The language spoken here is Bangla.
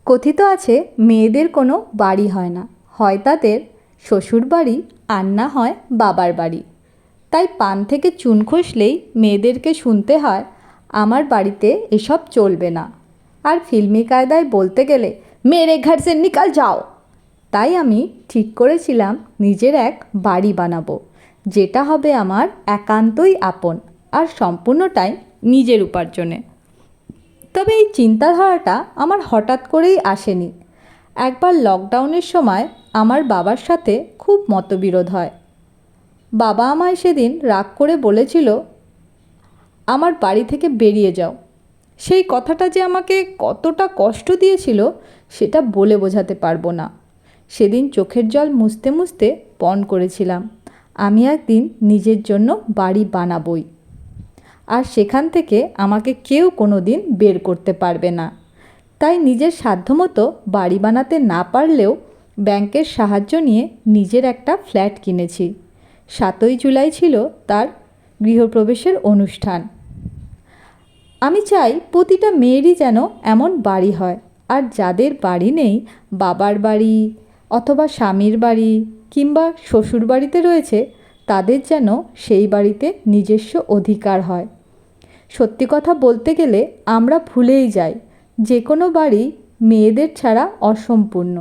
কথিত আছে মেয়েদের কোনো বাড়ি হয় না, হয় তাদের শ্বশুর বাড়ি আর না হয় বাবার বাড়ি। তাই পান থেকে চুন খসলেই মেয়েদেরকে শুনতে হয় আমার বাড়িতে এসব চলবে না। আর ফিল্মি কায়দায় বলতে গেলে মেরে ঘর সে নিকাল যাও। তাই আমি ঠিক করেছিলাম নিজের এক বাড়ি বানাবো, যেটা হবে আমার একান্তই আপন আর সম্পূর্ণটাই নিজের উপার্জনে। তবে এই চিন্তাধারাটা আমার হঠাৎ করেই আসেনি। একবার লকডাউনের সময় আমার বাবার সাথে খুব মতবিরোধ হয়। বাবা আমায় সেদিন রাগ করে বলেছিল আমার বাড়ি থেকে বেরিয়ে যাও। সেই কথাটা যে আমাকে কতটা কষ্ট দিয়েছিল সেটা বলে বোঝাতে পারবো না। সেদিন চোখের জল মুছতে মুছতে পণ করেছিলাম আমি একদিন নিজের জন্য বাড়ি বানাবই, আর সেখান থেকে আমাকে কেউ কোনো দিন বের করতে পারবে না। তাই নিজের সাধ্যমতো বাড়ি বানাতে না পারলেও ব্যাংকের সাহায্য নিয়ে নিজের একটা ফ্ল্যাট কিনেছি। 7ই জুলাই ছিল তার গৃহপ্রবেশের অনুষ্ঠান। আমি চাই প্রতিটা মেয়েরই যেন এমন বাড়ি হয়, আর যাদের বাড়ি নেই, বাবার বাড়ি অথবা স্বামীর বাড়ি কিংবা শ্বশুর বাড়িতে রয়েছে, তাদের যেন সেই বাড়িতে নিজস্ব অধিকার হয়। সত্যি কথা বলতে গেলে আমরা ভুলেই যাই যে কোনো বাড়ি মেয়েদের ছাড়া অসম্পূর্ণ।